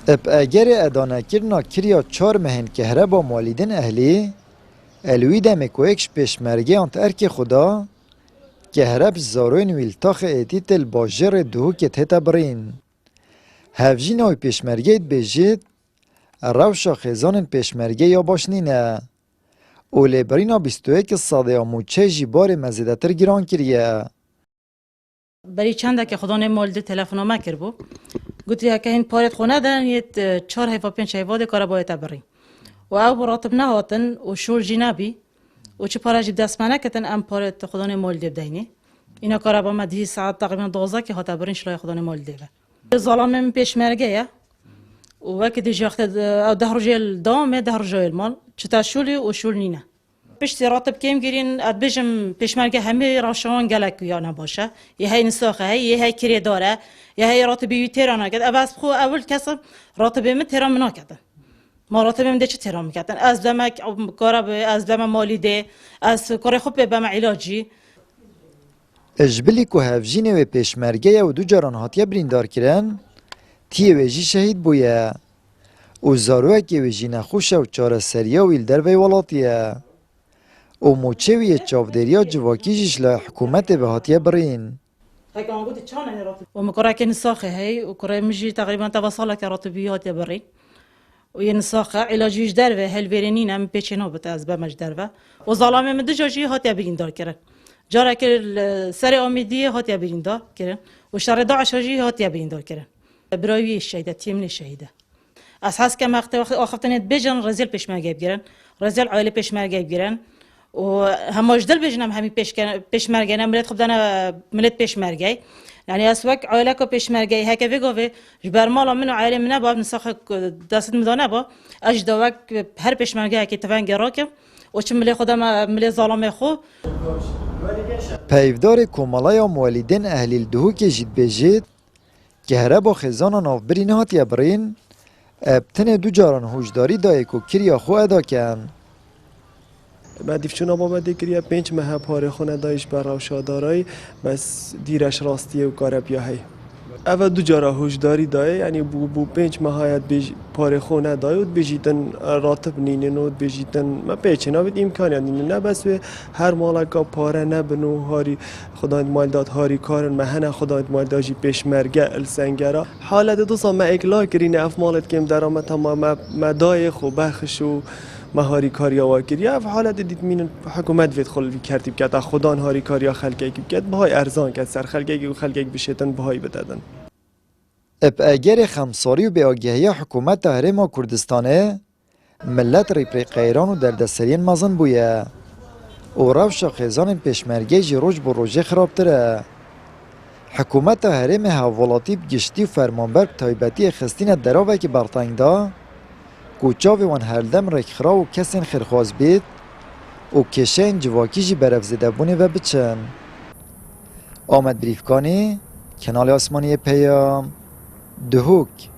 اب اگر ادانه کرنا کریا 4 مهن کهربا مالیدن اهلی الوی دمک و اکش پیشمرگه انت ارک خدا کهرب زاروین ویلتاخ ایتیت الباجر دهو که تیتا برین. هفجین های پیشمرگه بیجید روشا خیزان پیشمرگه یا باشنینه. اولی برینا 21 ساده آموچه جی بار مزیدتر گران کریه. بری چنده که خدا نمالده تلفن ما کرد بو گوتی که این پارت خونه دن یه 4 هیوا 5 هیوا ده کارا باید بری و او براتب نهاتن و شور جنابی و چه پارا جیب دست منه کتن ام پارت خدا نمالده بدینه اینا کارا با ما 10 ساعت تقریبا 12 که هات برین شلای خدا نمالده به ظالم پیش مرگه یا و وقتی دیگه وقت او ده رجال دام ده رجال مال چتا شولی و شول نینه پشتی راتب کم گیرین ادبیجم پیشمرگه همه راشوان گلک یا نباشه یه های نساخه یه های کری داره یه های راتبی تهران کرد اول خو اول کسب راتبی من تهران نکردن ما راتبی من چه تهران میکردن از دمک کارا از دم مالی ده از کار خوب به علاجی اجبلی که هفجین و پیشمرگه و دو جاران هاتیه بریندار کرن تیه ویجی شهید بویه و زاروه که ویجی نخوشه و چاره سریه و ایل در وی ولاتیه و موچه وی چاودریا جواکی جشلا حکومت به هاتیه برین. و مکرا که نساخه هی و کرا مجی تقریبا تواصل که راتبی هاتیه برین و یه نساخه علاجیش دروه هل برینین هم پیچنا بته از بمج دروه و ظالم من دجاجی هاتیه بریندار کرد جارا که سر آمیدی هاتیه بریندار کرد و شر داعش هاتیه بریندار کرد برای شهیده تیم شهیده اساس که وقت آخفتن بیجن رزیل پیشمرگه بگیرن رزیل عائله پیشمرگه بگیرن و هماش دل بیجنم همی پیشمرگه نمرت خب دانا ملت پیشمرگه یعنی اسواق عائله کو پیشمرگه هک ویگوه جبر مالا منو عائله منه با نسخ دست مدانه با اجدواک هر پیشمرگه که تفنگ راکم و چه ملی خودم ملی ظالم خو پیودار کومالای مولیدن اهلی الدهو که جید بیجید که هره با خزان ناف برین هاتیه برین ابتن دو جاران هوشداری دایی که کریا خو ادا کن. بعدیف چون آبا بده کریا 5 ماه پاره خونه دایش برای شادارای بس دیرش راستیه و کار بیاهی اول دو جارا هوشداری دای یعنی بو 5 ماهایت پاره خونه دای و بجیتن راتب نینن و بجیتن ما پیچنا بید امکانی نینن نه بس هر مالکا پاره نبنو هاری خدای مال داد هاری کارن مهنه خدای مال داجی پیشمرگه السنگرا حالت دو سا ما اکلا کرین اف مالت کم درآمد تمام ما دای خو بخشو مهاری کاریا واکریا اف حالت دید مین حکومت وید خل کردی که تا خدان هاری کاریا خلقی که بهای ارزان که سر خلقی و خلقی بشتن بهای بدادن اب اگر خمساری و به آگهی حکومت هرما کردستانه ملت ریپری قیران و دردسرین مزن بویه و روش خیزان پیشمرگه جی روش بر روژه خرابتره حکومت هرم حوالاتی بگشتی و فرمانبر تایبتی خستین دراوه که برطنگ دا کوچاوی وان هردم رکخرا و کسین خیرخواز بید و کشین جواکی جی برفزده بونه و بچن. آمد بریفکانی کنال آسمانی پیام دهوک